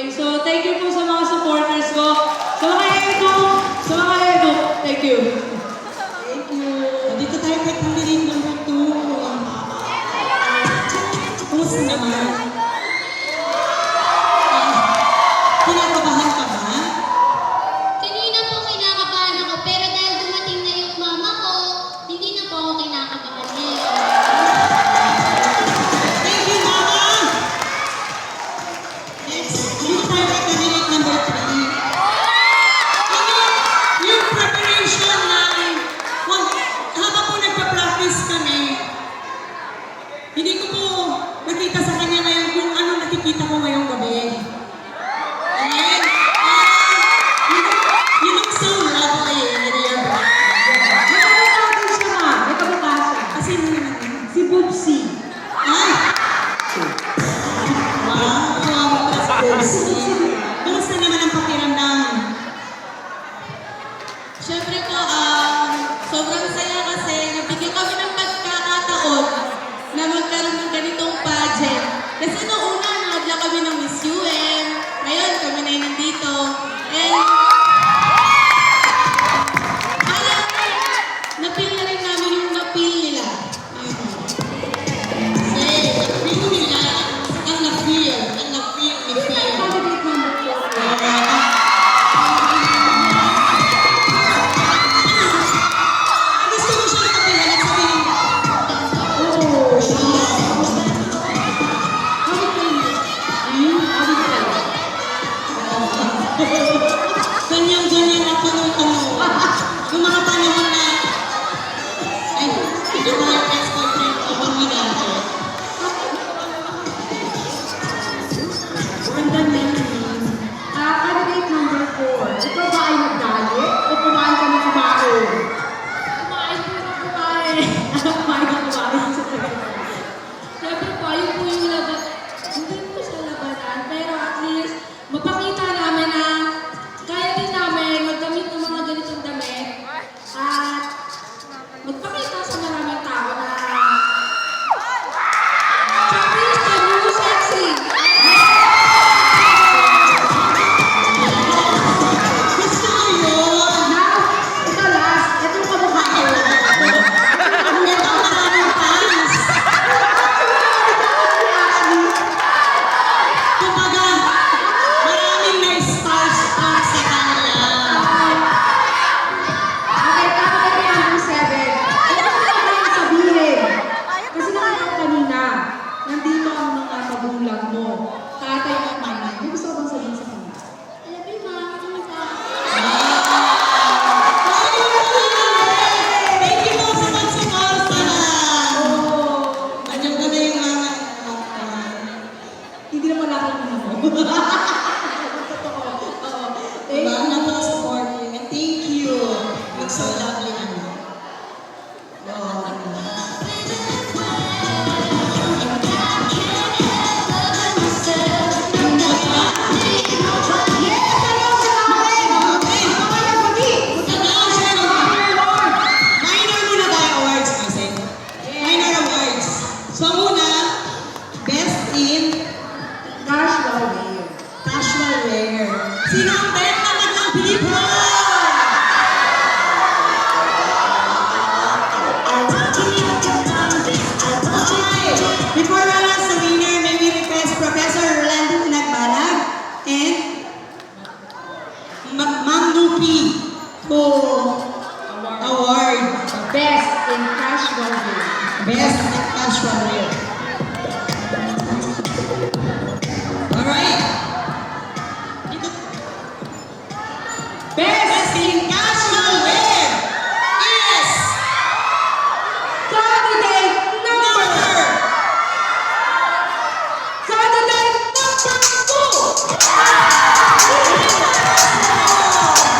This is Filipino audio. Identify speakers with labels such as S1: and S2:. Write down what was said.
S1: So, thank you po sa mga supporters ko. Sa mga Edo, thank you.
S2: Thank you. Dito tayo kay candidate number 2. Kumusta naman? Kinakabahan ka ba?
S3: Kanina po kinakabahan ako, pero dahil dumating na yung mama ko, hindi na po ako kinakabahan ngayon.
S2: Thank you, Mama! Next, dito tayo kay candidate number 3. Yung preparation namin, habang po nagpa-practice kami, hindi ko po nakita sa kanya ngayon kung ano nakikita ko ngayong gabi. And, you look so lovely in your back.
S1: May kabukasan siya, ma. May kabukasan.
S2: Kasi ano naman yun?
S1: Si Boopsy.
S2: Ay! Wow! Kumusta naman ang pakiramdam?
S4: Siyempre po, sobrang saya kasi nabigyan kami ng pagkakataon na magkaroon ng ganitong pageant. Kasi noong una, nakadla kami ng Miss UM. Ngayon, kami na yung nandito. And parang napil na rin namin yung napil nila.
S2: Say, feel nila ang na-feel ni Feel.
S1: Candidate number 4.
S2: Gusto mo siya kapilan at sabihin,
S1: Oh, Howdy kayo. Howdy kayo.
S2: ganyan-ganyan ako nung nung mga panahon na, ay, hindi ko yung ex-boyfriend ko kung minato.
S1: Ganda na yun. Candidate number 4. Ikaw ba ay nag-diet o kumain ka ng kumain?
S4: Kumain po na kumain.
S1: Kumain ka kumain sa tagal.
S4: Siyempre po, yun po yung laban. Hindi po siya labanan, pero at least mapakita namin na kaya din namin magdamit ng mga ganitong damit at magpakita sa maraming tao na Chapis, can you sexy?
S2: Gusto ko yun!
S1: Now, ito last. Ito yung kamukha ko.
S2: Ito ang maraming fans. Kumbaga, maraming na-starstruck sa kanila.
S1: Okay, candidate number 7. Ito ko na yung sabihin. Kasi nakita ko kanina, nandito ang mga magulang mo. Tatay at nanay. May gusto ko bang sabihin sa kanila?
S3: I love you, Mom.
S2: Thank you po sa pagsuporta. Andiyan ko na yung mga
S1: Hindi naman ako mo. Totoo. Oo.
S2: diba? Napaka-supportive. And thank you. Look so lovely naman. Oh. Minor muna tayo awards kasi. Minor awards. So muna, best in
S1: Casual wear.
S2: casual wear. Sino ang bet na nag-believe mo? Okay. Before we announce the winner, may we request Professor Rolando Nagbalag and Ma'am Lupi to award
S1: Best in casual wear.
S2: best in casual wear.